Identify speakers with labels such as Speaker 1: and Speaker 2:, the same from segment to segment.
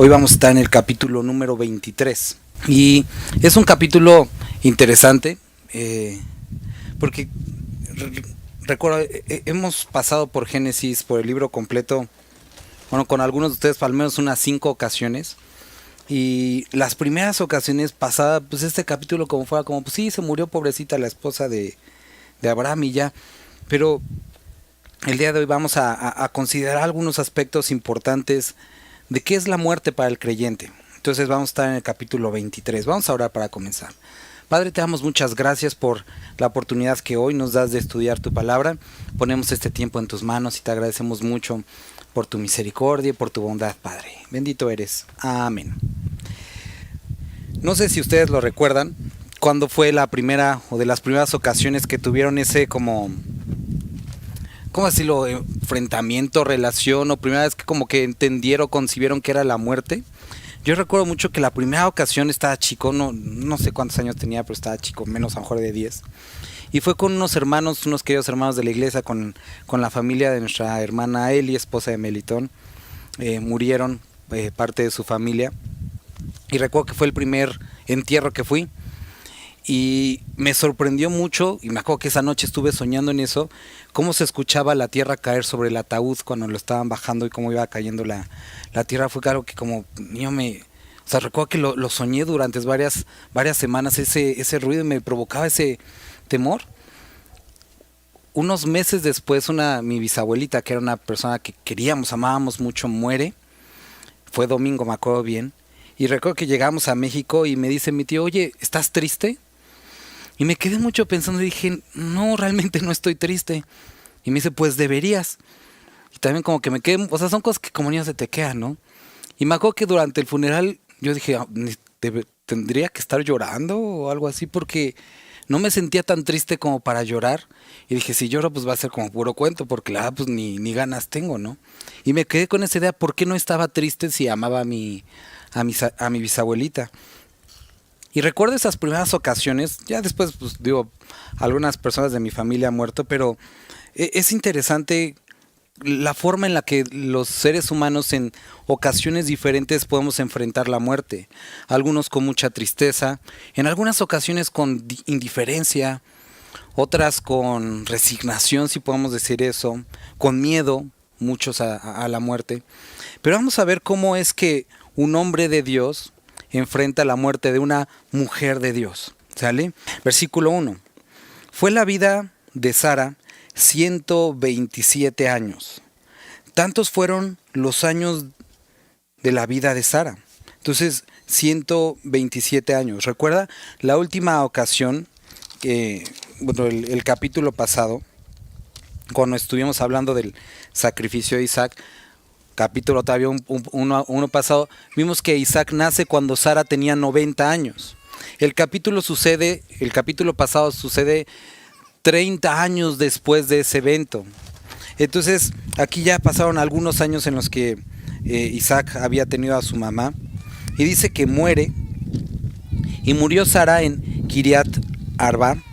Speaker 1: Hoy vamos a estar en el capítulo número 23 y es un capítulo interesante porque recuerdo, hemos pasado por Génesis, por el libro completo, bueno, con algunos de ustedes al menos unas 5 ocasiones, y las primeras ocasiones pasadas, pues este capítulo como fuera como, pues sí, se murió pobrecita la esposa de Abraham y ya, pero el día de hoy vamos a considerar algunos aspectos importantes de qué es la muerte para el creyente. Entonces vamos a estar en el capítulo 23. Vamos a orar para comenzar. Padre, te damos muchas gracias por la oportunidad que hoy nos das de estudiar tu palabra. Ponemos este tiempo en tus manos y te agradecemos mucho por tu misericordia y por tu bondad, Padre. Bendito eres. Amén. No sé si ustedes lo recuerdan, cuándo fue la primera o de las primeras ocasiones que tuvieron ese ¿cómo decirlo? Enfrentamiento, relación, o primera vez que como que entendieron, concibieron que era la muerte. Yo recuerdo mucho que la primera ocasión estaba chico, no sé cuántos años tenía, pero estaba chico, menos a lo mejor de 10. Y fue con unos queridos hermanos de la iglesia, con la familia de nuestra hermana Eli, esposa de Melitón. Murieron parte de su familia. Y recuerdo que fue el primer entierro que fui. Y me sorprendió mucho, y me acuerdo que esa noche estuve soñando en eso, cómo se escuchaba la tierra caer sobre el ataúd cuando lo estaban bajando y cómo iba cayendo la tierra. Fue algo que como niño recuerdo que lo soñé durante varias semanas, ese ruido, y me provocaba ese temor. Unos meses después, mi bisabuelita, que era una persona que queríamos, amábamos mucho, muere. Fue domingo, me acuerdo bien. Y recuerdo que llegamos a México y me dice mi tío, oye, ¿estás triste? Y me quedé mucho pensando y dije, no, realmente no estoy triste. Y me dice, pues deberías. Y también como que me quedé, o sea, son cosas que como niño se te quedan, ¿no? Y me acuerdo que durante el funeral yo dije, tendría que estar llorando o algo así, porque no me sentía tan triste como para llorar. Y dije, si lloro pues va a ser como puro cuento, porque la pues ni ganas tengo, ¿no? Y me quedé con esa idea, ¿por qué no estaba triste si amaba a mi bisabuelita? Y recuerdo esas primeras ocasiones, ya después, pues digo, algunas personas de mi familia han muerto, pero es interesante la forma en la que los seres humanos en ocasiones diferentes podemos enfrentar la muerte. Algunos con mucha tristeza, en algunas ocasiones con indiferencia, otras con resignación, si podemos decir eso, con miedo, muchos a la muerte. Pero vamos a ver cómo es que un hombre de Dios enfrenta la muerte de una mujer de Dios. ¿Sale? Versículo 1. Fue la vida de Sara 127 años. Tantos fueron los años de la vida de Sara. Entonces, 127 años. Recuerda la última ocasión, el capítulo pasado, cuando estuvimos hablando del sacrificio de Isaac, capítulo todavía uno pasado, vimos que Isaac nace cuando Sara tenía 90 años. El capítulo pasado sucede 30 años después de ese evento. Entonces, aquí ya pasaron algunos años en los que Isaac había tenido a su mamá, y dice que muere, y murió Sara en Kiriat Arba,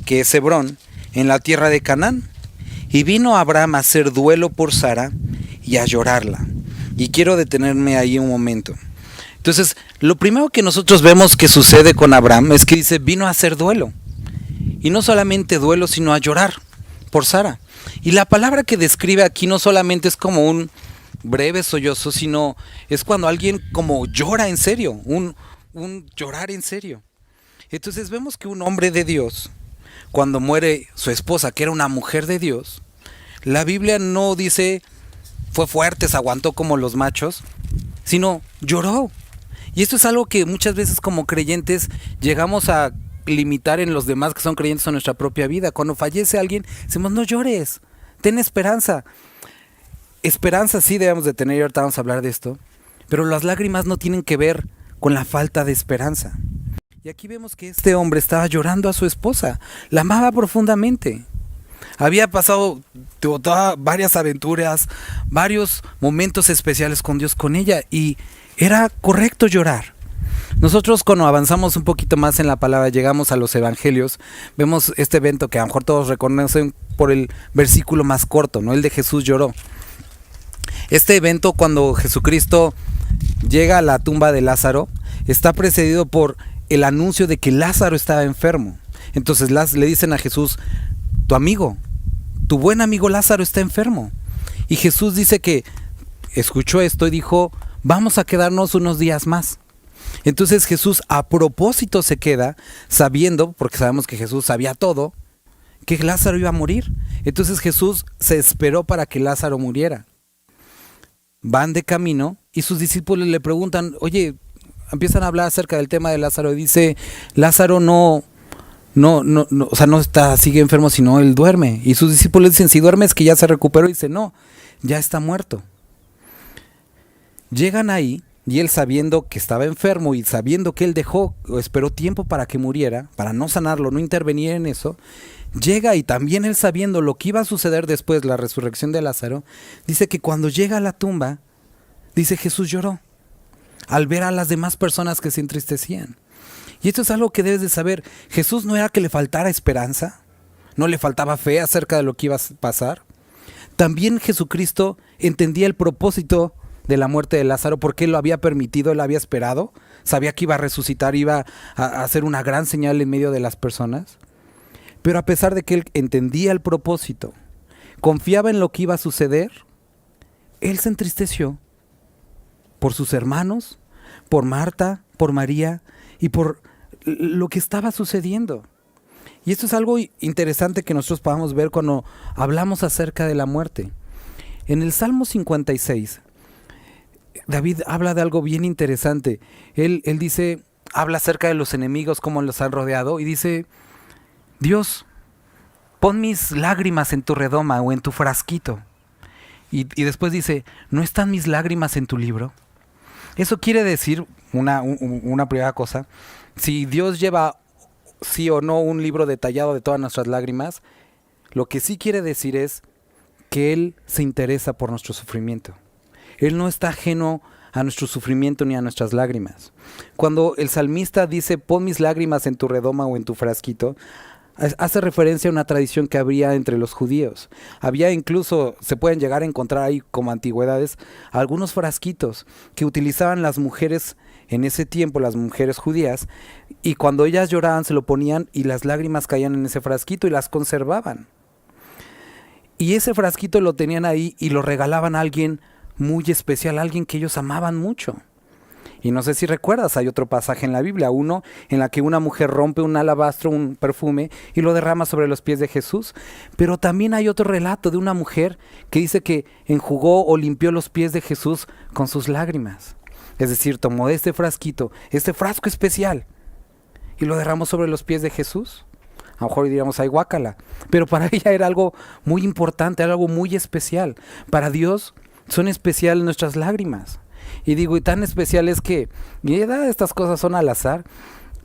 Speaker 1: que es Hebrón, en la tierra de Canaán. Y vino Abraham a hacer duelo por Sara y a llorarla. Y quiero detenerme ahí un momento. Entonces, lo primero que nosotros vemos que sucede con Abraham es que dice, vino a hacer duelo. Y no solamente duelo, sino a llorar por Sara. Y la palabra que describe aquí no solamente es como un breve sollozo, sino es cuando alguien como llora en serio, un llorar en serio. Entonces vemos que un hombre de Dios, cuando muere su esposa, que era una mujer de Dios, la Biblia no dice fue fuerte, se aguantó como los machos, sino lloró. Y esto es algo que muchas veces como creyentes llegamos a limitar en los demás que son creyentes en nuestra propia vida. Cuando fallece alguien, decimos, no llores, ten esperanza. Esperanza sí debemos de tener, y ahorita vamos a hablar de esto, pero las lágrimas no tienen que ver con la falta de esperanza. Y aquí vemos que este hombre estaba llorando a su esposa, la amaba profundamente. Había pasado varias aventuras, varios momentos especiales con Dios con ella, y era correcto llorar. Nosotros cuando avanzamos un poquito más en la palabra, llegamos a los evangelios, vemos este evento que a lo mejor todos reconocen por el versículo más corto, ¿no? El de Jesús lloró. Este evento, cuando Jesucristo llega a la tumba de Lázaro, está precedido por el anuncio de que Lázaro estaba enfermo. Entonces le dicen a Jesús: tu amigo, tu buen amigo Lázaro está enfermo. Y Jesús dice que escuchó esto y dijo: vamos a quedarnos unos días más. Entonces Jesús a propósito se queda, sabiendo, porque sabemos que Jesús sabía todo, que Lázaro iba a morir. Entonces Jesús se esperó para que Lázaro muriera. Van de camino y sus discípulos le preguntan: oye, empiezan a hablar acerca del tema de Lázaro, y dice: Lázaro no está, sigue enfermo, sino él duerme. Y sus discípulos dicen: si duerme es que ya se recuperó. Y dice: no, ya está muerto. Llegan ahí y él, sabiendo que estaba enfermo y sabiendo que él esperó tiempo para que muriera, para no sanarlo, no intervenir en eso, llega, y también él, sabiendo lo que iba a suceder después, la resurrección de Lázaro, dice que cuando llega a la tumba, dice, Jesús lloró al ver a las demás personas que se entristecían. Y esto es algo que debes de saber. Jesús no era que le faltara esperanza, no le faltaba fe acerca de lo que iba a pasar. También Jesucristo entendía el propósito de la muerte de Lázaro, porque él lo había permitido, él había esperado, sabía que iba a resucitar, iba a hacer una gran señal en medio de las personas. Pero a pesar de que él entendía el propósito, confiaba en lo que iba a suceder, él se entristeció por sus hermanos, por Marta, por María y por lo que estaba sucediendo. Y esto es algo interesante que nosotros podamos ver cuando hablamos acerca de la muerte. En el Salmo 56, David habla de algo bien interesante. Él dice, habla acerca de los enemigos, cómo los han rodeado, y dice: Dios, pon mis lágrimas en tu redoma o en tu frasquito. Y después dice: ¿no están mis lágrimas en tu libro? Eso quiere decir una primera cosa. Si Dios lleva sí o no un libro detallado de todas nuestras lágrimas, lo que sí quiere decir es que Él se interesa por nuestro sufrimiento. Él no está ajeno a nuestro sufrimiento ni a nuestras lágrimas. Cuando el salmista dice: pon mis lágrimas en tu redoma o en tu frasquito, hace referencia a una tradición que había entre los judíos. Había incluso, se pueden llegar a encontrar ahí como antigüedades, algunos frasquitos que utilizaban las mujeres en ese tiempo, las mujeres judías, y cuando ellas lloraban se lo ponían y las lágrimas caían en ese frasquito y las conservaban. Y ese frasquito lo tenían ahí y lo regalaban a alguien muy especial, a alguien que ellos amaban mucho. Y no sé si recuerdas, hay otro pasaje en la Biblia, uno en la que una mujer rompe un alabastro, un perfume, y lo derrama sobre los pies de Jesús. Pero también hay otro relato de una mujer que dice que enjugó o limpió los pies de Jesús con sus lágrimas. Es decir, tomó este frasquito, este frasco especial, y lo derramó sobre los pies de Jesús. A lo mejor diríamos: ay, guácala. Pero para ella era algo muy importante, era algo muy especial. Para Dios son especiales nuestras lágrimas. Y digo, y tan especial es que, mira, estas cosas son al azar.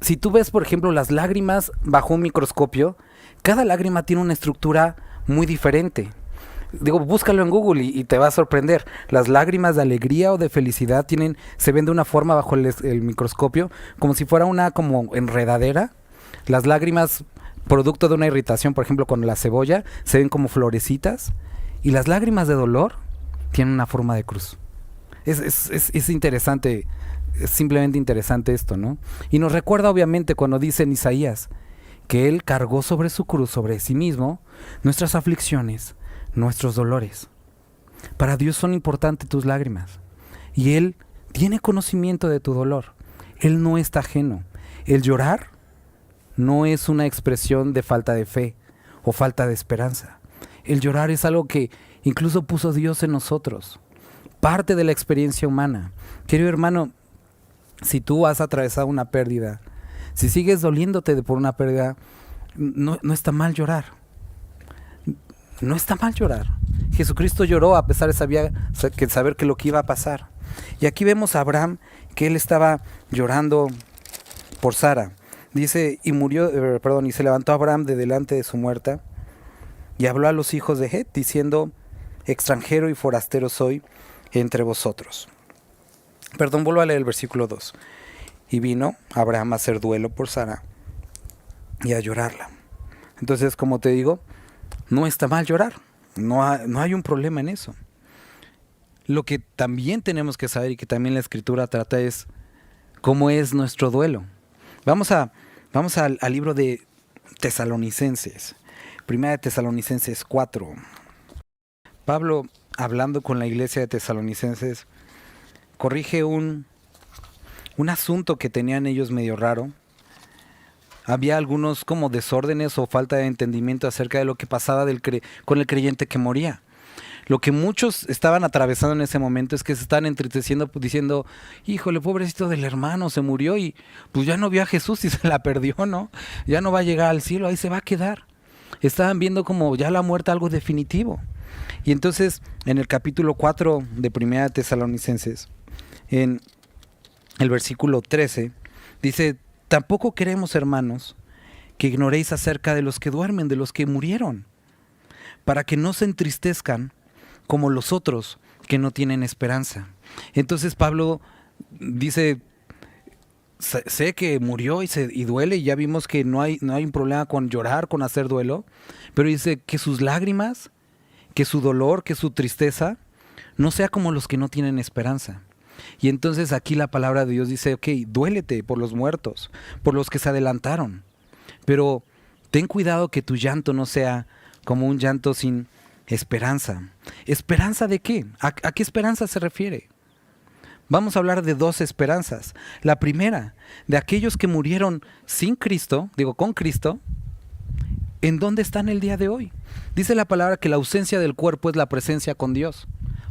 Speaker 1: Si tú ves, por ejemplo, las lágrimas bajo un microscopio, cada lágrima tiene una estructura muy diferente. Digo, búscalo en Google y te va a sorprender. Las lágrimas de alegría o de felicidad se ven de una forma bajo el microscopio, como si fuera una como enredadera. Las lágrimas producto de una irritación, por ejemplo, con la cebolla, se ven como florecitas. Y las lágrimas de dolor tienen una forma de cruz. Es interesante, es simplemente interesante esto, ¿no? Y nos recuerda obviamente cuando dice en Isaías que Él cargó sobre su cruz, sobre sí mismo, nuestras aflicciones, nuestros dolores. Para Dios son importantes tus lágrimas. Y Él tiene conocimiento de tu dolor. Él no está ajeno. El llorar no es una expresión de falta de fe o falta de esperanza. El llorar es algo que incluso puso Dios en nosotros. Parte de la experiencia humana. Querido hermano, si tú has atravesado una pérdida, si sigues doliéndote por una pérdida, no está mal llorar. No está mal llorar. Jesucristo lloró a pesar de saber que lo que iba a pasar. Y aquí vemos a Abraham, que él estaba llorando por Sara. Dice, y se levantó Abraham de delante de su muerta y habló a los hijos de Het, diciendo: extranjero y forastero soy entre vosotros. Vuelvo a leer el versículo 2. Y vino Abraham a hacer duelo por Sara y a llorarla. Entonces, como te digo, no está mal llorar. No hay un problema en eso. Lo que también tenemos que saber y que también la Escritura trata es cómo es nuestro duelo. Vamos al libro de Tesalonicenses. Primera de Tesalonicenses 4. Pablo, hablando con la iglesia de Tesalonicenses, corrige un asunto que tenían ellos medio raro. Había algunos como desórdenes o falta de entendimiento acerca de lo que pasaba con el creyente que moría. Lo que muchos estaban atravesando en ese momento es que se estaban entristeciendo diciendo, híjole, pobrecito del hermano, se murió y pues ya no vio a Jesús y se la perdió, ¿no? Ya no va a llegar al cielo, ahí se va a quedar. Estaban viendo como ya la muerte algo definitivo. Y entonces en el capítulo 4 de Primera de Tesalonicenses, en el versículo 13, dice, tampoco queremos, hermanos, que ignoréis acerca de los que duermen, de los que murieron, para que no se entristezcan como los otros que no tienen esperanza. Entonces Pablo dice, sé que murió y duele, y ya vimos que no hay un problema con llorar, con hacer duelo, pero dice que sus lágrimas, que su dolor, que su tristeza, no sea como los que no tienen esperanza. Y entonces aquí la palabra de Dios dice, ok, duélete por los muertos, por los que se adelantaron, pero ten cuidado que tu llanto no sea como un llanto sin esperanza. ¿Esperanza de qué? ¿A qué esperanza se refiere? Vamos a hablar de dos esperanzas. La primera, de aquellos que murieron sin Cristo, con Cristo, ¿en dónde están el día de hoy? Dice la palabra que la ausencia del cuerpo es la presencia con Dios.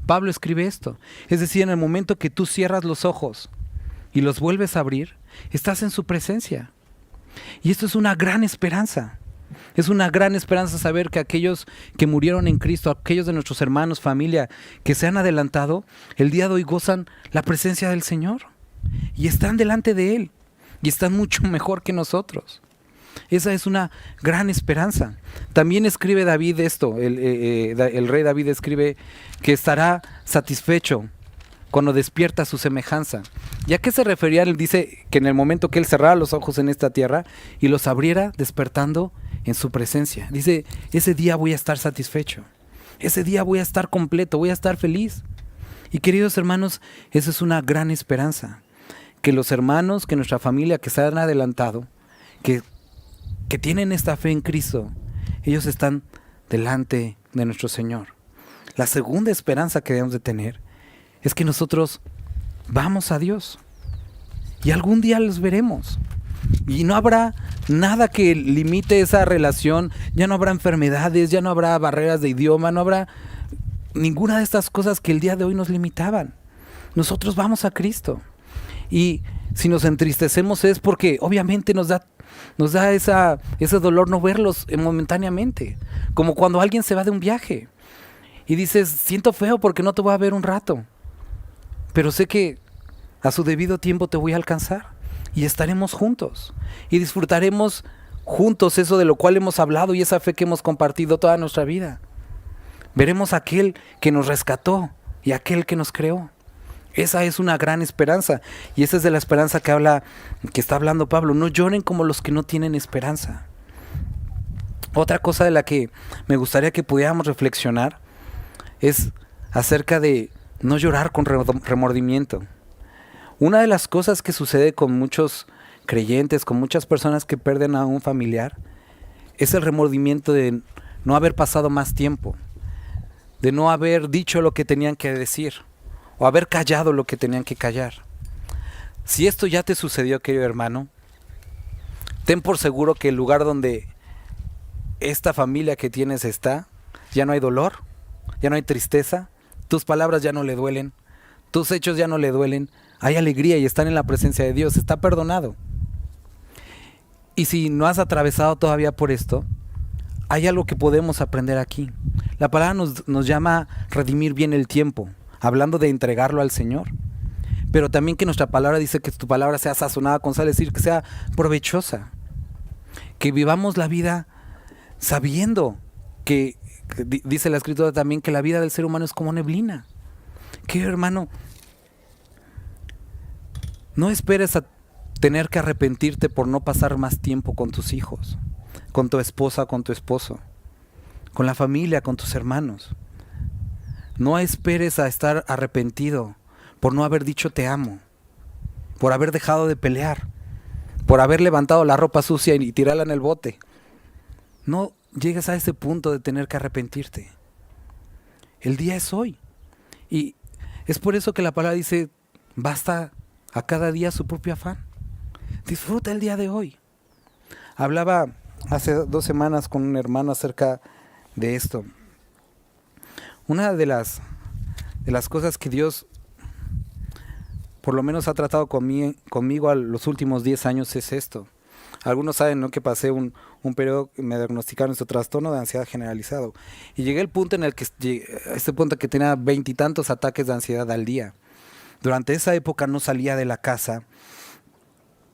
Speaker 1: Pablo escribe esto. Es decir, en el momento que tú cierras los ojos y los vuelves a abrir, estás en su presencia. Y esto es una gran esperanza. Es una gran esperanza saber que aquellos que murieron en Cristo, aquellos de nuestros hermanos, familia, que se han adelantado, el día de hoy gozan la presencia del Señor. Y están delante de Él. Y están mucho mejor que nosotros. Esa es una gran esperanza. También escribe David esto, el rey David escribe que estará satisfecho cuando despierta a su semejanza. ¿Y a qué se refería? Él dice que en el momento que él cerrara los ojos en esta tierra y los abriera despertando en su presencia. Dice, ese día voy a estar satisfecho. Ese día voy a estar completo, voy a estar feliz. Y queridos hermanos, esa es una gran esperanza. Que los hermanos, que nuestra familia que se han adelantado, que tienen esta fe en Cristo, ellos están delante de nuestro Señor. La segunda esperanza que debemos de tener es que nosotros vamos a Dios y algún día los veremos y no habrá nada que limite esa relación, ya no habrá enfermedades, ya no habrá barreras de idioma, no habrá ninguna de estas cosas que el día de hoy nos limitaban. Nosotros vamos a Cristo y si nos entristecemos es porque obviamente nos da ese dolor no verlos momentáneamente, como cuando alguien se va de un viaje y dices, siento feo porque no te voy a ver un rato, pero sé que a su debido tiempo te voy a alcanzar y estaremos juntos y disfrutaremos juntos eso de lo cual hemos hablado y esa fe que hemos compartido toda nuestra vida. Veremos a aquel que nos rescató y a aquel que nos creó. Esa es una gran esperanza y esa es de la esperanza que está hablando Pablo. No lloren como los que no tienen esperanza. Otra cosa de la que me gustaría que pudiéramos reflexionar es acerca de no llorar con remordimiento. Una de las cosas que sucede con muchos creyentes, con muchas personas que pierden a un familiar, es el remordimiento de no haber pasado más tiempo, de no haber dicho lo que tenían que decir, o haber callado lo que tenían que callar. Si esto ya te sucedió, querido hermano, ten por seguro que el lugar donde esta familia que tienes está, ya no hay dolor, ya no hay tristeza, tus palabras ya no le duelen, tus hechos ya no le duelen, hay alegría y están en la presencia de Dios, está perdonado. Y si no has atravesado todavía por esto, hay algo que podemos aprender aquí. La palabra nos llama a redimir bien el tiempo, hablando de entregarlo al Señor, pero también que nuestra palabra dice que tu palabra sea sazonada con sal, es decir, que sea provechosa, que vivamos la vida sabiendo que dice la Escritura también que la vida del ser humano es como neblina. Que hermano, no esperes Tener que arrepentirte por no pasar más tiempo con tus hijos, con tu esposa, con tu esposo, con la familia, con tus hermanos. No esperes a estar arrepentido por no haber dicho te amo, por haber dejado de pelear, por haber levantado la ropa sucia y tirarla en el bote. No llegues a ese punto de tener que arrepentirte. El día es hoy. Y es por eso que la palabra dice, basta a cada día su propio afán. Disfruta el día de hoy. Hablaba hace 2 semanas con un hermano acerca de esto. Una de las cosas que Dios por lo menos ha tratado conmigo a los últimos 10 años es esto. Algunos saben, ¿no?, que pasé un periodo, me diagnosticaron este trastorno de ansiedad generalizado. Y llegué al punto en el que, tenía 20 y tantos ataques de ansiedad al día. Durante esa época no salía de la casa.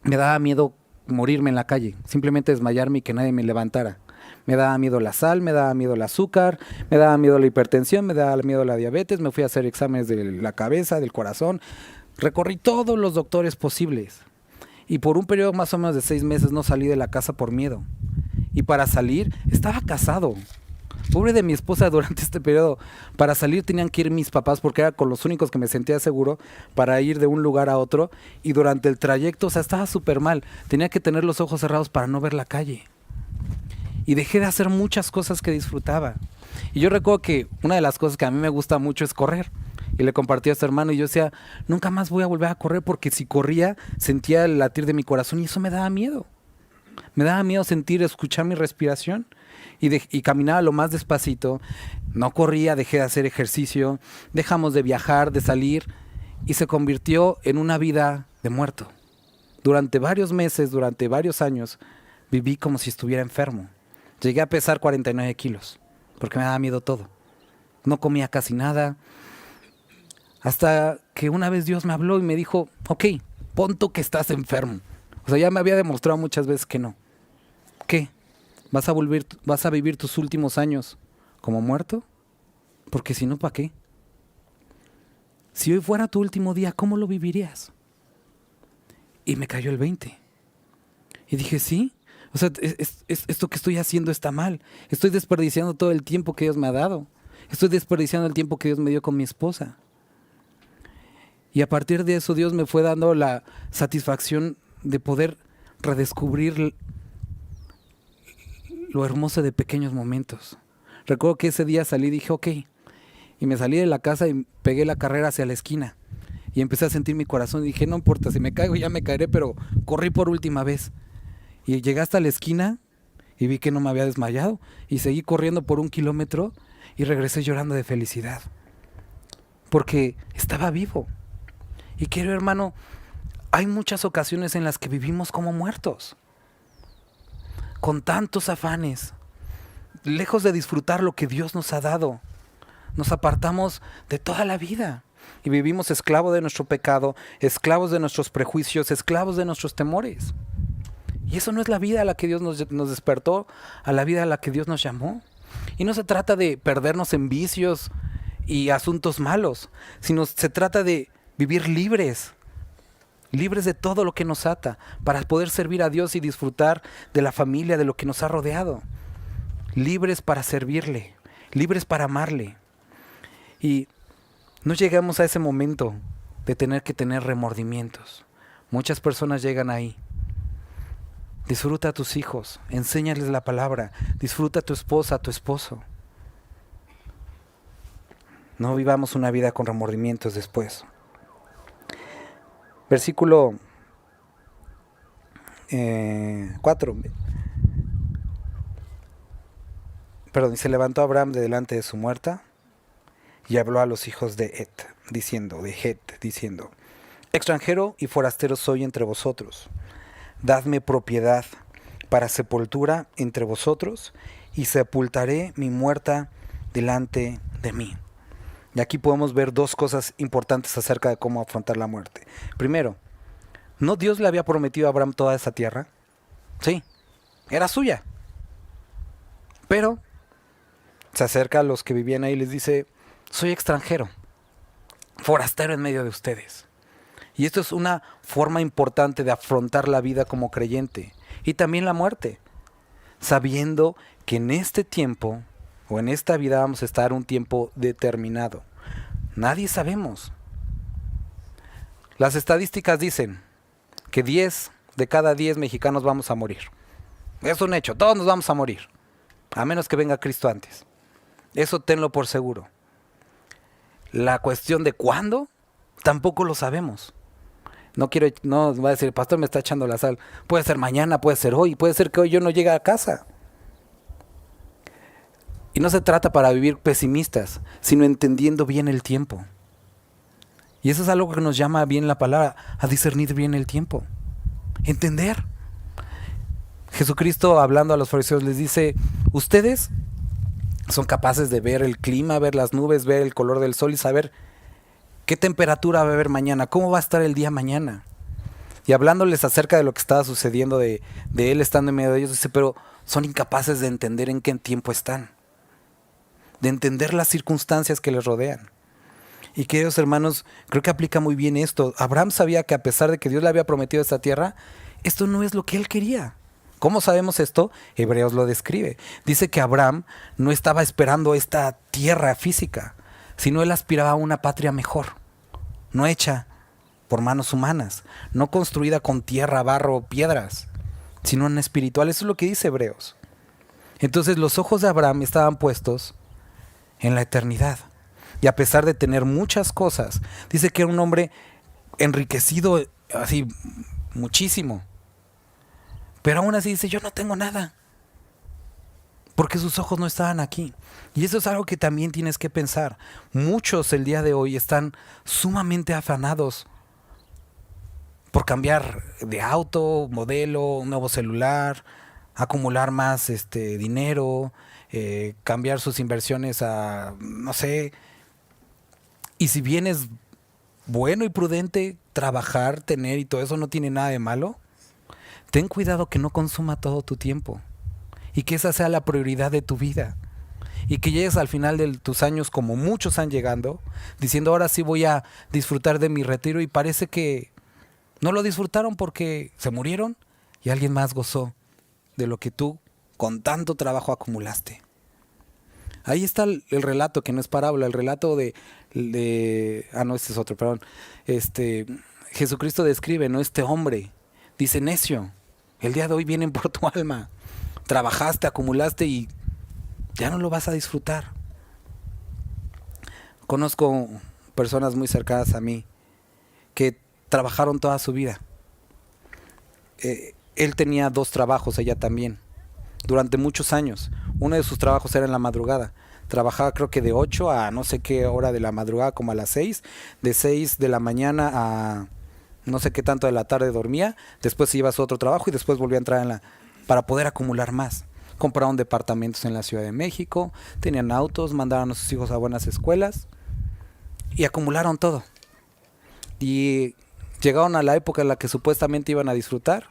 Speaker 1: Me daba miedo morirme en la calle, simplemente desmayarme y que nadie me levantara. Me daba miedo la sal, me daba miedo el azúcar, me daba miedo la hipertensión, me daba miedo la diabetes, me fui a hacer exámenes de la cabeza, del corazón. Recorrí todos los doctores posibles. Y por un periodo más o menos de 6 meses no salí de la casa por miedo. Y para salir, estaba casado. Pobre de mi esposa durante este periodo. Para salir tenían que ir mis papás porque era con los únicos que me sentía seguro para ir de un lugar a otro. Y durante el trayecto, estaba súper mal. Tenía que tener los ojos cerrados para no ver la calle. Y dejé de hacer muchas cosas que disfrutaba. Y yo recuerdo que una de las cosas que a mí me gusta mucho es correr. Y le compartí a este hermano y yo decía, nunca más voy a volver a correr porque si corría sentía el latir de mi corazón y eso me daba miedo. Me daba miedo escuchar mi respiración y caminaba lo más despacito. No corría, dejé de hacer ejercicio, dejamos de viajar, de salir y se convirtió en una vida de muerto. Durante varios meses, durante varios años, viví como si estuviera enfermo. Llegué a pesar 49 kilos porque me daba miedo todo. No comía casi nada. Hasta que una vez Dios me habló y me dijo, ok, pon tú que estás enfermo. O sea, ya me había demostrado muchas veces que no. ¿Qué? ¿Vas a vivir tus últimos años como muerto? Porque si no, ¿para qué? Si hoy fuera tu último día, ¿cómo lo vivirías? Y me cayó el 20. Y dije, sí. O sea, esto que estoy haciendo está mal. Estoy desperdiciando todo el tiempo que Dios me ha dado. Estoy desperdiciando el tiempo que Dios me dio con mi esposa. Y a partir de eso Dios me fue dando la satisfacción de poder redescubrir lo hermoso de pequeños momentos. Recuerdo que ese día salí y dije, ok. Y me salí de la casa y pegué la carrera hacia la esquina. Y empecé a sentir mi corazón y dije, no importa, si me caigo ya me caeré, pero corrí por última vez. Y llegué hasta la esquina y vi que no me había desmayado. Y seguí corriendo por 1 kilómetro y regresé llorando de felicidad. Porque estaba vivo. Y querido hermano, hay muchas ocasiones en las que vivimos como muertos, con tantos afanes, lejos de disfrutar lo que Dios nos ha dado. Nos apartamos de toda la vida y vivimos esclavos de nuestro pecado, esclavos de nuestros prejuicios, esclavos de nuestros temores. Y eso no es la vida a la que Dios nos despertó, a la vida a la que Dios nos llamó. Y no se trata de perdernos en vicios y asuntos malos, sino se trata de vivir libres de todo lo que nos ata, para poder servir a Dios y disfrutar de la familia, de lo que nos ha rodeado. Libres para servirle, libres para amarle. Y no llegamos a ese momento de tener que tener remordimientos. Muchas personas llegan ahí. Disfruta a tus hijos, enséñales la palabra, disfruta a tu esposa, a tu esposo. No vivamos una vida con remordimientos después. Versículo 4. Se levantó Abraham de delante de su muerta y habló a los hijos de Het, diciendo, extranjero y forastero soy entre vosotros. Dadme propiedad para sepultura entre vosotros y sepultaré mi muerta delante de mí. Y aquí podemos ver 2 cosas importantes acerca de cómo afrontar la muerte. Primero, ¿no Dios le había prometido a Abraham toda esa tierra? Sí, era suya. Pero se acerca a los que vivían ahí y les dice, soy extranjero, forastero en medio de ustedes. Y esto es una forma importante de afrontar la vida como creyente y también la muerte, sabiendo que en este tiempo o en esta vida vamos a estar un tiempo determinado. Nadie sabemos. Las estadísticas dicen que 10 de cada 10 mexicanos vamos a morir. Es un hecho, todos nos vamos a morir, a menos que venga Cristo antes. Eso tenlo por seguro. La cuestión de cuándo, tampoco lo sabemos. No va a decir, pastor me está echando la sal. Puede ser mañana, puede ser hoy, puede ser que hoy yo no llegue a casa. Y no se trata para vivir pesimistas, sino entendiendo bien el tiempo. Y eso es algo que nos llama bien la palabra, a discernir bien el tiempo. Entender. Jesucristo, hablando a los fariseos, les dice, ustedes son capaces de ver el clima, ver las nubes, ver el color del sol y saber qué temperatura va a haber mañana, cómo va a estar el día mañana. Y hablándoles acerca de lo que estaba sucediendo, de él estando en medio de ellos, dice, pero son incapaces de entender en qué tiempo están, de entender las circunstancias que les rodean. Y queridos hermanos, creo que aplica muy bien esto. Abraham sabía que a pesar de que Dios le había prometido esta tierra, esto no es lo que él quería. ¿Cómo sabemos esto? Hebreos lo describe. Dice que Abraham no estaba esperando esta tierra física, sino él aspiraba a una patria mejor, no hecha por manos humanas, no construida con tierra, barro o piedras, sino en espiritual. Eso es lo que dice Hebreos. Entonces los ojos de Abraham estaban puestos en la eternidad. Y a pesar de tener muchas cosas, dice que era un hombre enriquecido así muchísimo. Pero aún así dice, yo no tengo nada. Porque sus ojos no estaban aquí. Y eso es algo que también tienes que pensar. Muchos el día de hoy están sumamente afanados por cambiar de auto, modelo, un nuevo celular, acumular más dinero, cambiar sus inversiones a, no sé. Y si bien es bueno y prudente trabajar, tener y todo eso, no tiene nada de malo, ten cuidado que no consuma todo tu tiempo y que esa sea la prioridad de tu vida y que llegues al final de tus años, como muchos han llegado, diciendo ahora sí voy a disfrutar de mi retiro, y parece que no lo disfrutaron porque se murieron y alguien más gozó de lo que tú con tanto trabajo acumulaste. Ahí está el relato, que no es parábola, el relato de no, este es otro, perdón. Jesucristo describe, ¿no? Este hombre dice, necio, el día de hoy vienen por tu alma. Trabajaste, acumulaste y ya no lo vas a disfrutar. Conozco personas muy cercanas a mí que trabajaron toda su vida. Él tenía 2 trabajos, ella también, durante muchos años. Uno de sus trabajos era en la madrugada. Trabajaba creo que de 8 a no sé qué hora de la madrugada, como a las 6. De 6 de la mañana a no sé qué tanto de la tarde dormía. Después se iba a su otro trabajo y después volvía a entrar para poder acumular más. Compraron departamentos en la Ciudad de México, tenían autos, mandaron a sus hijos a buenas escuelas y acumularon todo. Y llegaron a la época en la que supuestamente iban a disfrutar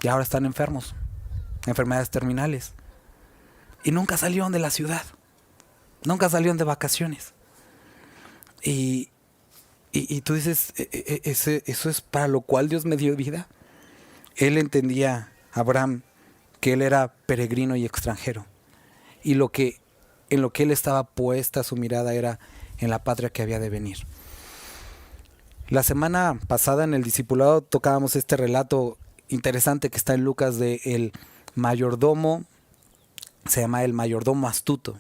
Speaker 1: y ahora están enfermos, enfermedades terminales. Y nunca salieron de la ciudad, nunca salieron de vacaciones. Y tú dices, ¿eso es para lo cual Dios me dio vida? Él entendía, Abraham, que él era peregrino y extranjero. Y en lo que él estaba puesta su mirada era en la patria que había de venir. La semana pasada en el discipulado tocábamos este relato interesante que está en Lucas de el mayordomo, se llama el mayordomo astuto,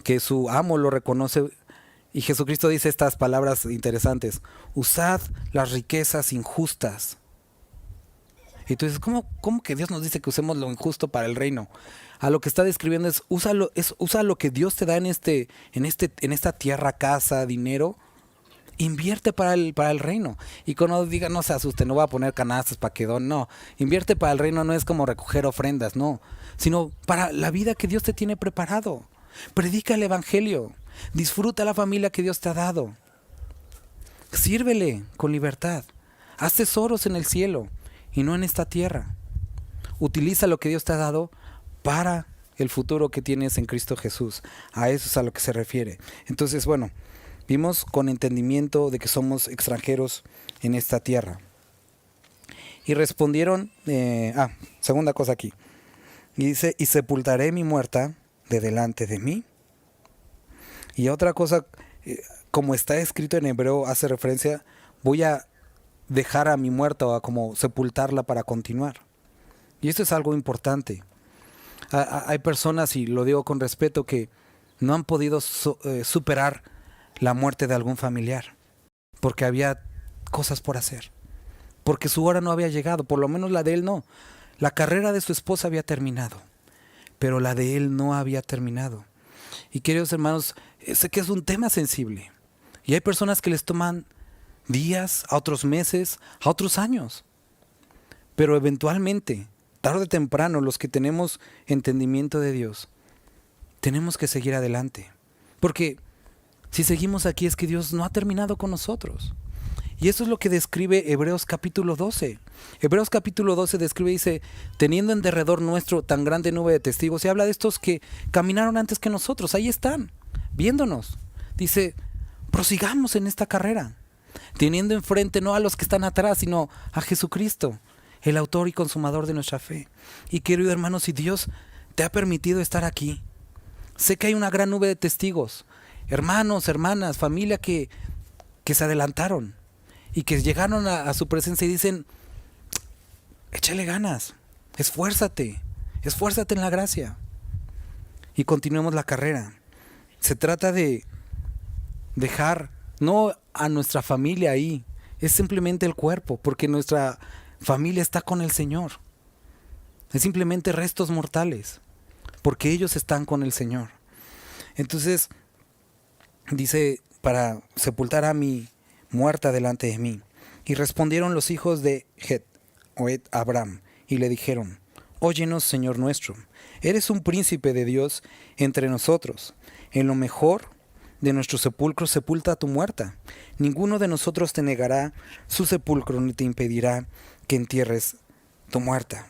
Speaker 1: que su amo lo reconoce, y Jesucristo dice estas palabras interesantes: usad las riquezas injustas. Y tú dices, ¿cómo que Dios nos dice que usemos lo injusto para el reino? A lo que está describiendo es usa lo que Dios te da en esta tierra, casa, dinero. Invierte para el reino. Y cuando diga, no se asuste, no voy a poner canastas para que don, no. Invierte para el reino no es como recoger ofrendas, no. Sino para la vida que Dios te tiene preparado. Predica el evangelio. Disfruta la familia que Dios te ha dado. Sírvele con libertad. Haz tesoros en el cielo y no en esta tierra. Utiliza lo que Dios te ha dado para el futuro que tienes en Cristo Jesús. A eso es a lo que se refiere. Entonces, bueno, Vimos con entendimiento de que somos extranjeros en esta tierra. Y respondieron, segunda cosa aquí. Y dice, y sepultaré mi muerta de delante de mí. Y otra cosa, como está escrito en hebreo, hace referencia, voy a dejar a mi muerta o a como sepultarla para continuar. Y esto es algo importante. Hay personas, y lo digo con respeto, que no han podido superar la muerte de algún familiar, porque había cosas por hacer, porque su hora no había llegado, por lo menos la de él no. La carrera de su esposa había terminado, pero la de él no había terminado. Y queridos hermanos, sé que es un tema sensible, y hay personas que les toman días, a otros meses, a otros años, pero eventualmente, tarde o temprano, los que tenemos entendimiento de Dios, tenemos que seguir adelante, porque si seguimos aquí es que Dios no ha terminado con nosotros. Y eso es lo que describe Hebreos capítulo 12. Hebreos capítulo 12 describe, dice, teniendo en derredor nuestro tan grande nube de testigos, y habla de estos que caminaron antes que nosotros, ahí están, viéndonos. Dice, prosigamos en esta carrera, teniendo enfrente no a los que están atrás, sino a Jesucristo, el autor y consumador de nuestra fe. Y querido hermano, si Dios te ha permitido estar aquí, sé que hay una gran nube de testigos, hermanos, hermanas, familia que se adelantaron y que llegaron a su presencia y dicen, échale ganas, esfuérzate en la gracia y continuemos la carrera. Se trata de dejar no a nuestra familia ahí, es simplemente el cuerpo, porque nuestra familia está con el Señor. Es simplemente restos mortales, porque ellos están con el Señor. Entonces, dice, para sepultar a mi muerta delante de mí. Y respondieron los hijos de Het, o Et, a Abraham, y le dijeron, óyenos, Señor nuestro, eres un príncipe de Dios entre nosotros. En lo mejor de nuestro sepulcro sepulta a tu muerta. Ninguno de nosotros te negará su sepulcro ni te impedirá que entierres tu muerta.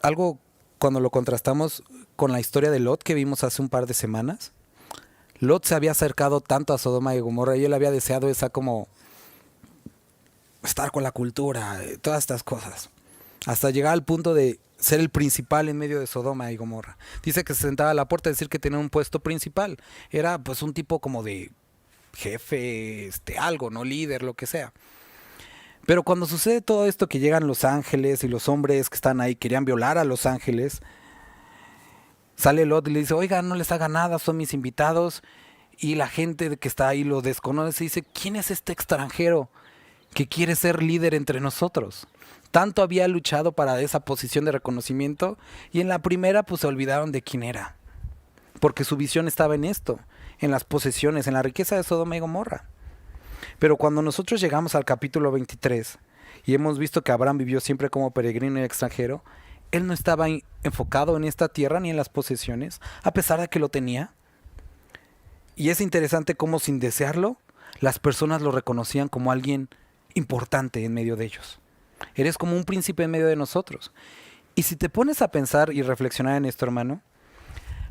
Speaker 1: Algo cuando lo contrastamos con la historia de Lot que vimos hace un par de semanas. Lot se había acercado tanto a Sodoma y Gomorra y él había deseado esa como estar con la cultura, todas estas cosas, hasta llegar al punto de ser el principal en medio de Sodoma y Gomorra. Dice que se sentaba a la puerta a decir que tenía un puesto principal. Era pues un tipo como de jefe, algo, no líder, lo que sea. Pero cuando sucede todo esto que llegan los ángeles y los hombres que están ahí querían violar a los ángeles, sale Lot y le dice, oiga, no les haga nada, son mis invitados. Y la gente que está ahí lo desconoce y dice, ¿quién es este extranjero que quiere ser líder entre nosotros? Tanto había luchado para esa posición de reconocimiento y en la primera pues se olvidaron de quién era. Porque su visión estaba en esto, en las posesiones, en la riqueza de Sodoma y Gomorra. Pero cuando nosotros llegamos al capítulo 23 y hemos visto que Abraham vivió siempre como peregrino y extranjero, él no estaba enfocado en esta tierra ni en las posesiones, a pesar de que lo tenía. Y es interesante cómo sin desearlo, las personas lo reconocían como alguien importante en medio de ellos. Eres como un príncipe en medio de nosotros. Y si te pones a pensar y reflexionar en esto, hermano,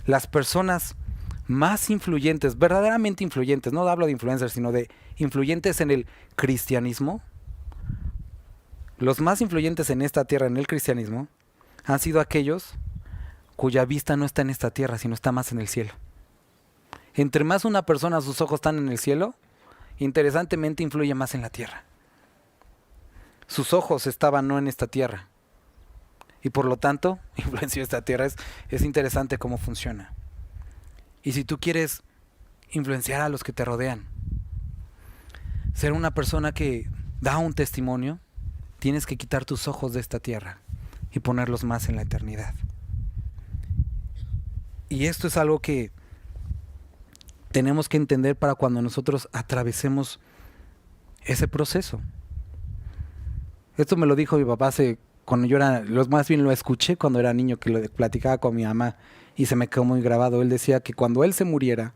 Speaker 1: las personas más influyentes, verdaderamente influyentes, no hablo de influencers, sino de influyentes en el cristianismo, los más influyentes en esta tierra, en el cristianismo, han sido aquellos cuya vista no está en esta tierra, sino está más en el cielo. Entre más una persona, sus ojos están en el cielo, interesantemente influye más en la tierra. Sus ojos estaban no en esta tierra. Y por lo tanto, influenció esta tierra. Es interesante cómo funciona. Y si tú quieres influenciar a los que te rodean, ser una persona que da un testimonio, tienes que quitar tus ojos de esta tierra y ponerlos más en la eternidad. Y esto es algo que tenemos que entender para cuando nosotros atravesemos ese proceso. Esto me lo dijo mi papá cuando yo era, más bien lo escuché cuando era niño, que lo platicaba con mi mamá y se me quedó muy grabado. Él decía que cuando él se muriera,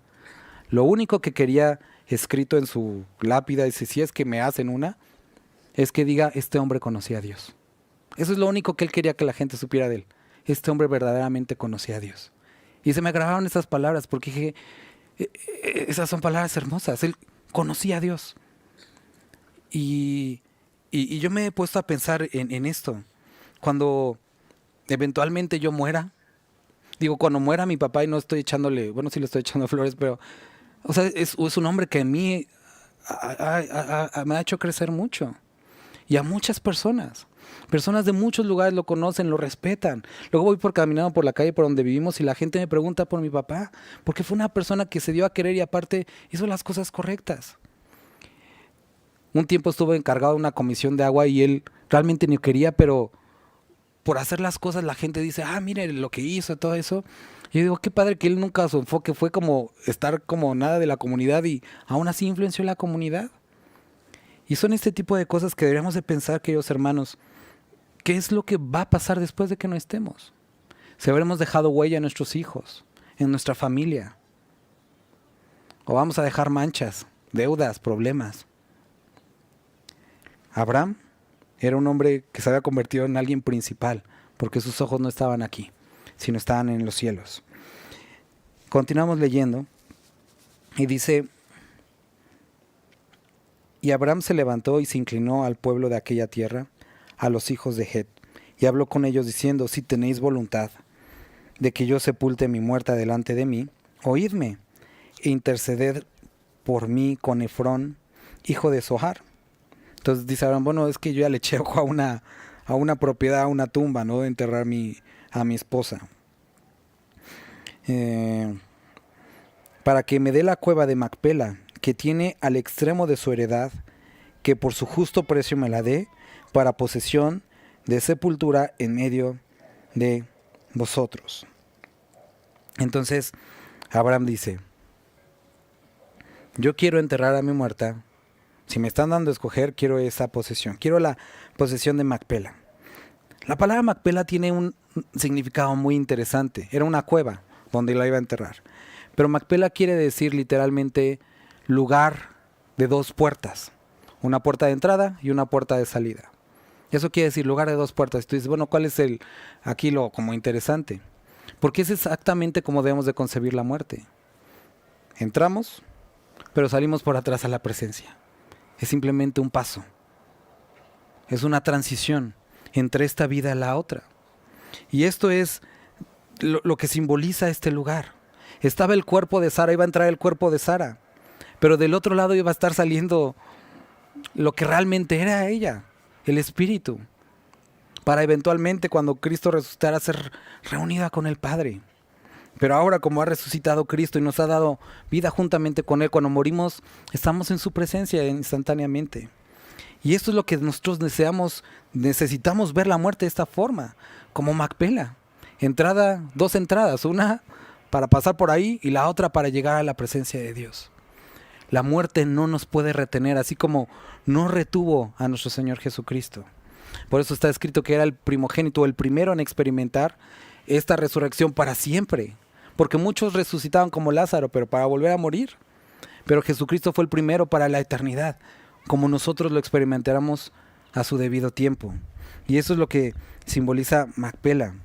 Speaker 1: lo único que quería escrito en su lápida, dice, si es que me hacen una, es que diga, este hombre conocía a Dios. Eso es lo único que él quería que la gente supiera de él. Este hombre verdaderamente conocía a Dios. Y se me grabaron esas palabras porque dije, Esas son palabras hermosas. Él conocía a Dios. Y, y yo me he puesto a pensar en esto. Cuando eventualmente yo muera, digo, cuando muera mi papá y no estoy echándole, bueno, sí le estoy echando flores, pero, o sea, es un hombre que a mí me ha hecho crecer mucho. Y a muchas personas. Personas de muchos lugares lo conocen, lo respetan. Luego voy caminando por la calle por donde vivimos y la gente me pregunta por mi papá, porque fue una persona que se dio a querer y aparte hizo las cosas correctas. Un tiempo estuve encargado de una comisión de agua y él realmente ni quería, pero por hacer las cosas la gente dice, mire lo que hizo, todo eso. Y yo digo, qué padre que él nunca su enfoque fue como estar como nada de la comunidad y aún así influenció en la comunidad. Y son este tipo de cosas que deberíamos de pensar, queridos hermanos, ¿qué es lo que va a pasar después de que no estemos? Si habremos dejado huella en nuestros hijos, en nuestra familia, o vamos a dejar manchas, deudas, problemas. Abraham era un hombre que se había convertido en alguien principal, porque sus ojos no estaban aquí, sino estaban en los cielos. Continuamos leyendo y dice: y Abraham se levantó y se inclinó al pueblo de aquella tierra, a los hijos de Het, y habló con ellos diciendo: si tenéis voluntad de que yo sepulte mi muerta delante de mí, oídme e interceded por mí con Efrón, hijo de Zohar. Entonces dice Abraham, bueno, es que yo ya le eché ojo a una propiedad, a una tumba, ¿no? De enterrar a mi esposa. Para que me dé la cueva de Macpela, que tiene al extremo de su heredad, que por su justo precio me la dé, para posesión de sepultura en medio de vosotros. Entonces Abraham dice: yo quiero enterrar a mi muerta. Si me están dando a escoger, quiero esa posesión. Quiero la posesión de Macpela. La palabra Macpela tiene un significado muy interesante. Era una cueva donde la iba a enterrar. Pero Macpela quiere decir literalmente lugar de dos puertas. Una puerta de entrada y una puerta de salida. Eso quiere decir lugar de dos puertas. Y tú dices, bueno, ¿cuál es aquí lo como interesante? Porque es exactamente como debemos de concebir la muerte. Entramos, pero salimos por atrás a la presencia. Es simplemente un paso. Es una transición entre esta vida y la otra. Y esto es lo que simboliza este lugar. Estaba el cuerpo de Sara, iba a entrar el cuerpo de Sara, pero del otro lado iba a estar saliendo lo que realmente era ella, el espíritu, para eventualmente cuando Cristo resucitara ser reunida con el Padre. Pero ahora, como ha resucitado Cristo y nos ha dado vida juntamente con Él, cuando morimos estamos en su presencia instantáneamente. Y esto es lo que nosotros necesitamos ver la muerte de esta forma, como Macpela. Dos entradas, una para pasar por ahí y la otra para llegar a la presencia de Dios. La muerte no nos puede retener, así como no retuvo a nuestro Señor Jesucristo. Por eso está escrito que era el primogénito, el primero en experimentar esta resurrección para siempre. Porque muchos resucitaban como Lázaro, pero para volver a morir. Pero Jesucristo fue el primero para la eternidad, como nosotros lo experimentaremos a su debido tiempo. Y eso es lo que simboliza Macpela.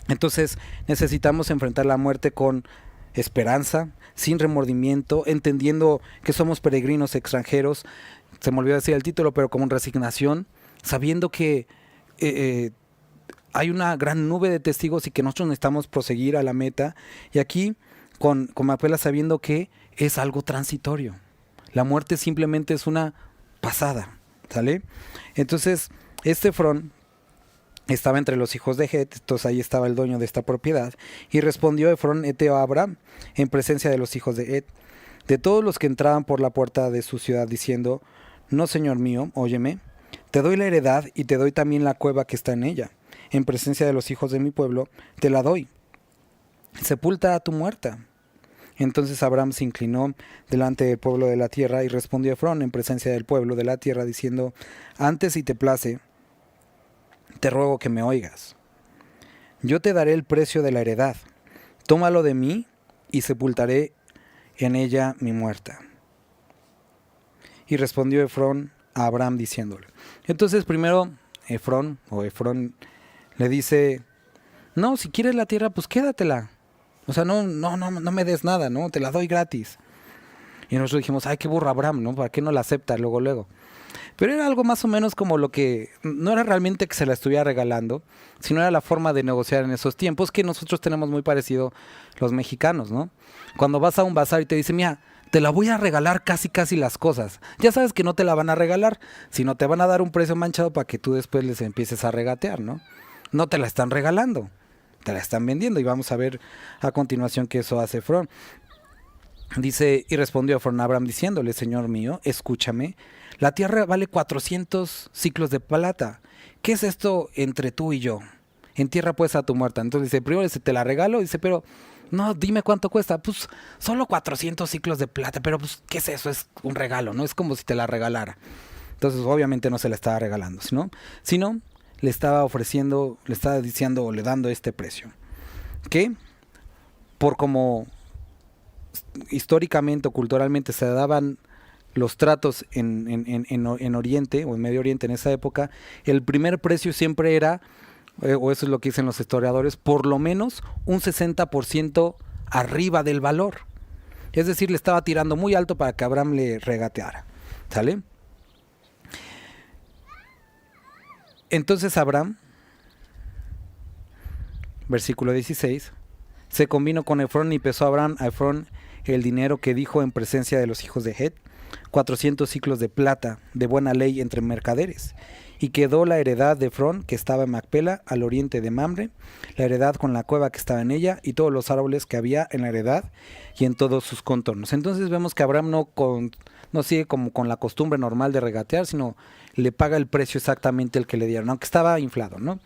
Speaker 1: Entonces necesitamos enfrentar la muerte con esperanza, sin remordimiento, entendiendo que somos peregrinos extranjeros. Se me olvidó decir el título, pero con resignación, sabiendo que hay una gran nube de testigos y que nosotros necesitamos proseguir a la meta. Y aquí con Macpela sabiendo que es algo transitorio. La muerte simplemente es una pasada, ¿sale? Entonces, Efrón estaba entre los hijos de Het, entonces ahí estaba el dueño de esta propiedad. Y respondió Efrón heteo a Abraham en presencia de los hijos de Het, de todos los que entraban por la puerta de su ciudad, diciendo: no, señor mío, óyeme, te doy la heredad y te doy también la cueva que está en ella. En presencia de los hijos de mi pueblo, te la doy. Sepulta a tu muerta. Entonces Abraham se inclinó delante del pueblo de la tierra y respondió Efrón en presencia del pueblo de la tierra, diciendo: antes, si te place, te ruego que me oigas. Yo te daré el precio de la heredad. Tómalo de mí y sepultaré en ella mi muerta. Y respondió Efrón a Abraham diciéndole. Entonces primero Efrón le dice: no, si quieres la tierra, pues quédatela. O sea, no me des nada, ¿no? Te la doy gratis. Y nosotros dijimos, ay, qué burro Abraham, ¿no? ¿Para qué no la acepta luego, luego? Pero era algo más o menos como lo que, no era realmente que se la estuviera regalando, sino era la forma de negociar en esos tiempos que nosotros tenemos muy parecido los mexicanos, ¿no? Cuando vas a un bazar y te dicen, mira, te la voy a regalar casi casi las cosas. Ya sabes que no te la van a regalar, sino te van a dar un precio manchado para que tú después les empieces a regatear, ¿no? No te la están regalando, te la están vendiendo y vamos a ver a continuación qué eso hace Efrón. Dice, y respondió Efrón a Abraham diciéndole, Señor mío, escúchame, la tierra vale 400 ciclos de plata. ¿Qué es esto entre tú y yo? En tierra pues a tu muerta. Entonces dice, primero dice, te la regalo, dice, pero no, dime cuánto cuesta. Pues solo 400 ciclos de plata, pero pues, ¿qué es eso? Es un regalo, ¿no? Es como si te la regalara. Entonces obviamente no se la estaba regalando, sino le estaba ofreciendo, le estaba diciendo o le dando este precio. Que por como históricamente o culturalmente se daban los tratos en Oriente o en Medio Oriente en esa época, el primer precio siempre era, o eso es lo que dicen los historiadores, por lo menos un 60% arriba del valor. Es decir, le estaba tirando muy alto para que Abraham le regateara. ¿Sale? Entonces Abraham, versículo 16, se convino con Efrón y pesó Abraham a Efrón el dinero que dijo en presencia de los hijos de Het, 400 ciclos de plata de buena ley entre mercaderes. Y quedó la heredad de Efrón, que estaba en Macpela, al oriente de Mamre, la heredad con la cueva que estaba en ella, y todos los árboles que había en la heredad y en todos sus contornos. Entonces vemos que Abraham no sigue como con la costumbre normal de regatear, sino le paga el precio exactamente el que le dieron, aunque estaba inflado, ¿no?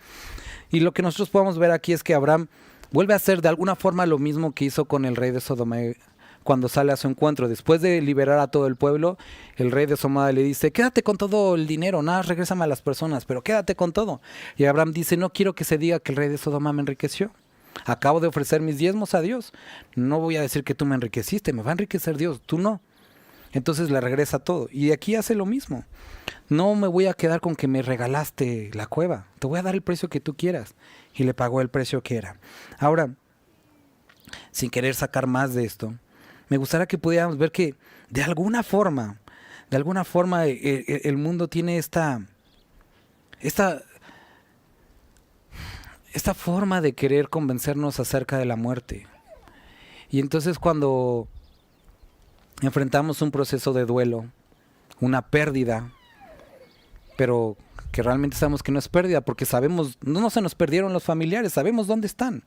Speaker 1: Y lo que nosotros podemos ver aquí es que Abraham vuelve a hacer de alguna forma lo mismo que hizo con el rey de Sodoma cuando sale a su encuentro. Después de liberar a todo el pueblo, el rey de Sodoma le dice, quédate con todo el dinero, nada, regrésame a las personas, pero quédate con todo. Y Abraham dice, no quiero que se diga que el rey de Sodoma me enriqueció. Acabo de ofrecer mis diezmos a Dios. No voy a decir que tú me enriqueciste, me va a enriquecer Dios, tú no. Entonces le regresa todo. Y aquí hace lo mismo. No me voy a quedar con que me regalaste la cueva. Te voy a dar el precio que tú quieras. Y le pagó el precio que era. Ahora, sin querer sacar más de esto, me gustaría que pudiéramos ver que de alguna forma el mundo tiene esta forma de querer convencernos acerca de la muerte. Y entonces cuando enfrentamos un proceso de duelo, una pérdida, pero que realmente sabemos que no es pérdida, porque sabemos, no se nos perdieron los familiares, sabemos dónde están,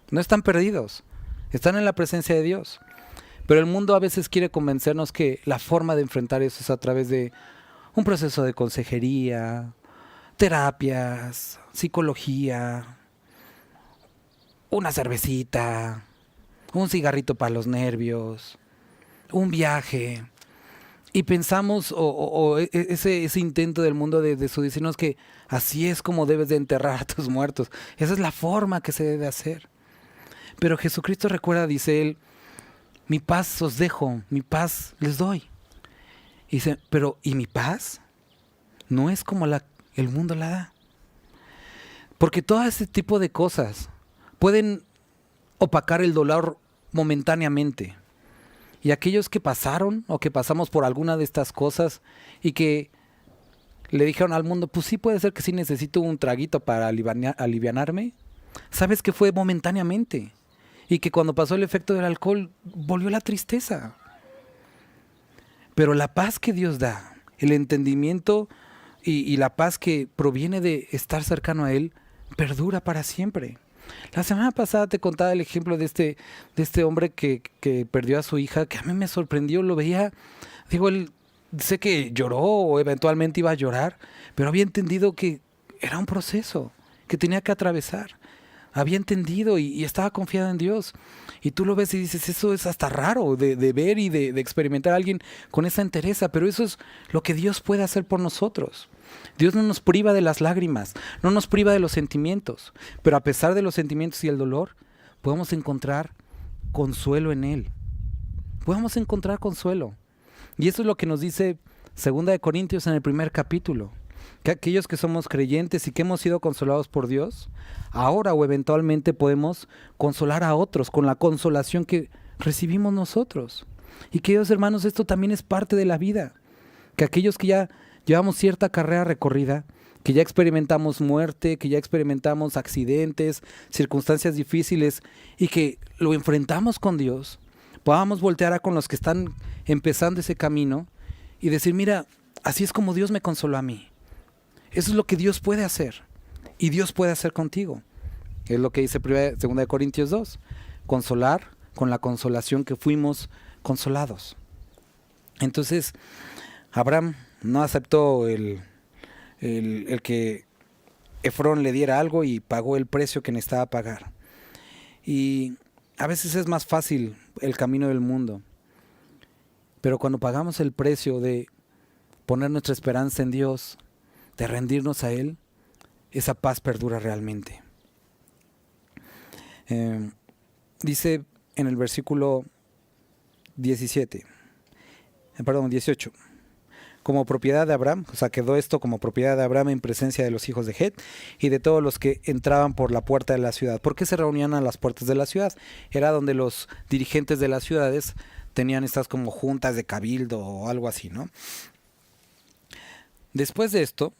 Speaker 1: no están perdidos, están en la presencia de Dios. Pero el mundo a veces quiere convencernos que la forma de enfrentar eso es a través de un proceso de consejería, terapias, psicología, una cervecita, un cigarrito para los nervios, un viaje. Y pensamos, ese intento del mundo de decirnos que así es como debes de enterrar a tus muertos. Esa es la forma que se debe hacer. Pero Jesucristo recuerda, dice él, mi paz os dejo, mi paz les doy. Y dice, pero ¿y mi paz? No es como el mundo la da. Porque todo ese tipo de cosas pueden opacar el dolor momentáneamente. Y aquellos que pasaron o que pasamos por alguna de estas cosas y que le dijeron al mundo, pues sí puede ser que sí necesito un traguito para alivianarme, sabes que fue momentáneamente. Y que cuando pasó el efecto del alcohol, volvió la tristeza. Pero la paz que Dios da, el entendimiento y la paz que proviene de estar cercano a Él, perdura para siempre. La semana pasada te contaba el ejemplo de este hombre que perdió a su hija, que a mí me sorprendió, lo veía, digo, él sé que lloró o eventualmente iba a llorar, pero había entendido que era un proceso que tenía que atravesar. Había entendido y estaba confiado en Dios. Y tú lo ves y dices, eso es hasta raro de ver y de experimentar a alguien con esa entereza, pero eso es lo que Dios puede hacer por nosotros. Dios no nos priva de las lágrimas, no nos priva de los sentimientos, pero a pesar de los sentimientos y el dolor, podemos encontrar consuelo en Él. Podemos encontrar consuelo. Y eso es lo que nos dice 2 Corintios en el primer capítulo. que aquellos que somos creyentes y que hemos sido consolados por Dios, ahora o eventualmente podemos consolar a otros con la consolación que recibimos nosotros. Y queridos hermanos, esto también es parte de la vida, que aquellos que ya llevamos cierta carrera recorrida, que ya experimentamos muerte, que ya experimentamos accidentes, circunstancias difíciles y que lo enfrentamos con Dios, podamos voltear a con los que están empezando ese camino y decir, mira, así es como Dios me consoló a mí. Eso es lo que Dios puede hacer y Dios puede hacer contigo. Es lo que dice 2 Corintios 2, consolar con la consolación que fuimos consolados. Entonces, Abraham no aceptó el que Efrón le diera algo y pagó el precio que necesitaba pagar. Y a veces es más fácil el camino del mundo, pero cuando pagamos el precio de poner nuestra esperanza en Dios, de rendirnos a Él, esa paz perdura realmente. Dice en el versículo 18, como propiedad de Abraham, o sea, quedó esto como propiedad de Abraham en presencia de los hijos de Het y de todos los que entraban por la puerta de la ciudad. ¿Por qué se reunían a las puertas de la ciudad? Era donde los dirigentes de las ciudades tenían estas como juntas de cabildo o algo así, ¿no? Después de esto,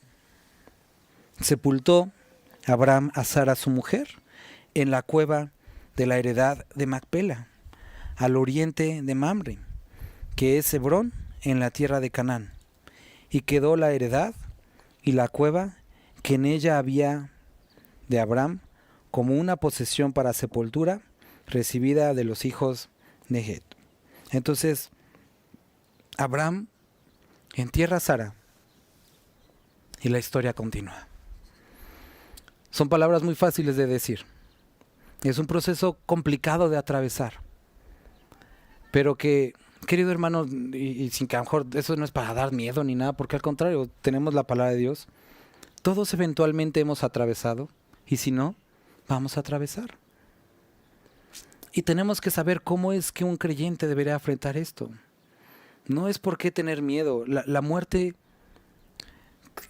Speaker 1: sepultó Abraham a Sara su mujer en la cueva de la heredad de Macpela, al oriente de Mamre, que es Hebrón, en la tierra de Canaán. Y quedó la heredad y la cueva que en ella había de Abraham como una posesión para sepultura recibida de los hijos de Het. Entonces, Abraham entierra a Sara y la historia continúa. Son palabras muy fáciles de decir. Es un proceso complicado de atravesar, pero que, querido hermano, y sin que a lo mejor eso no es para dar miedo ni nada, porque al contrario, tenemos la palabra de Dios. Todos eventualmente hemos atravesado, y si no, vamos a atravesar. Y tenemos que saber cómo es que un creyente debería enfrentar esto. No es por qué tener miedo. La muerte,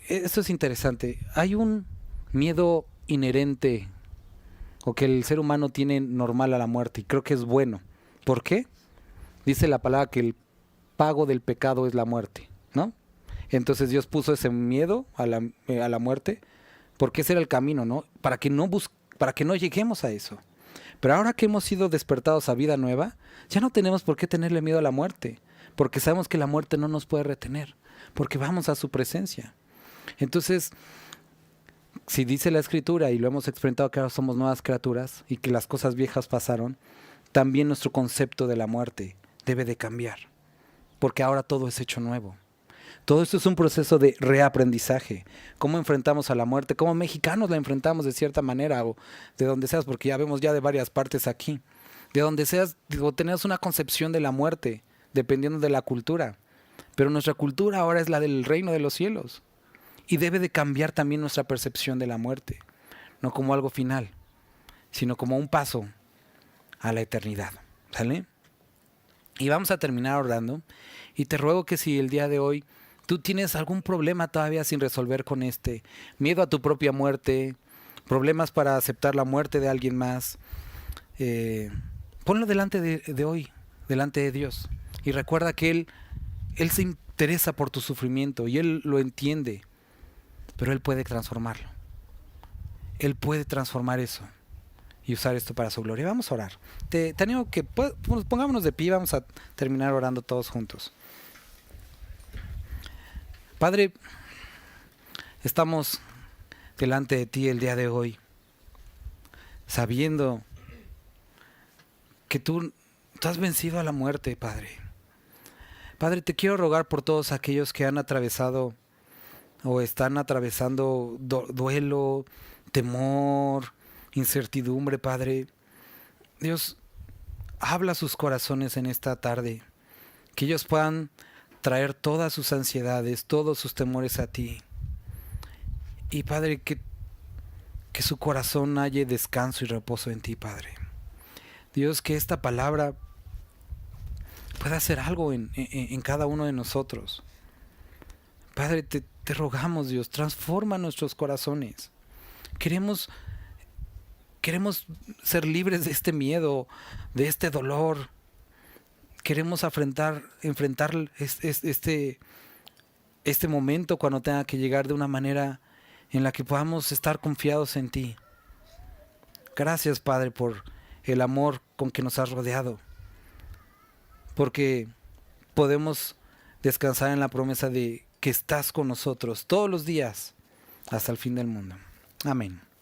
Speaker 1: esto es interesante. Hay un miedo inherente o que el ser humano tiene normal a la muerte, y creo que es bueno. ¿Por qué? Dice la palabra que el pago del pecado es la muerte, ¿no? Entonces Dios puso ese miedo a la muerte, porque ese era el camino, ¿no? Para que no lleguemos a eso. Pero ahora que hemos sido despertados a vida nueva, ya no tenemos por qué tenerle miedo a la muerte, porque sabemos que la muerte no nos puede retener, porque vamos a su presencia. Entonces, si dice la Escritura, y lo hemos experimentado, que ahora somos nuevas criaturas y que las cosas viejas pasaron, también nuestro concepto de la muerte debe de cambiar, porque ahora todo es hecho nuevo. Todo esto es un proceso de reaprendizaje. ¿Cómo enfrentamos a la muerte? ¿Cómo mexicanos la enfrentamos de cierta manera? O de donde seas, porque ya vemos ya de varias partes aquí. De donde seas, tenemos una concepción de la muerte, dependiendo de la cultura. Pero nuestra cultura ahora es la del reino de los cielos. Y debe de cambiar también nuestra percepción de la muerte. No como algo final, sino como un paso a la eternidad. ¿Sale? Y vamos a terminar orando. Y te ruego que si el día de hoy tú tienes algún problema todavía sin resolver con miedo a tu propia muerte, problemas para aceptar la muerte de alguien más, ponlo delante de hoy, delante de Dios. Y recuerda que Él se interesa por tu sufrimiento y Él lo entiende, pero Él puede transformarlo. Él puede transformar eso y usar esto para su gloria. Vamos a orar. Te animo que pongámonos de pie, vamos a terminar orando todos juntos. Padre, estamos delante de ti el día de hoy, sabiendo que tú has vencido a la muerte, Padre. Padre, te quiero rogar por todos aquellos que han atravesado o están atravesando duelo, temor, incertidumbre, Padre. Dios, habla a sus corazones en esta tarde, que ellos puedan traer todas sus ansiedades, todos sus temores a ti. Y Padre, que su corazón halle descanso y reposo en ti, Padre. Dios, que esta palabra pueda hacer algo en cada uno de nosotros. Padre, te Te rogamos, Dios, transforma nuestros corazones. Queremos ser libres de este miedo, de este dolor. Queremos enfrentar este momento cuando tenga que llegar de una manera en la que podamos estar confiados en ti. Gracias, Padre, por el amor con que nos has rodeado, porque podemos descansar en la promesa de que estás con nosotros todos los días hasta el fin del mundo. Amén.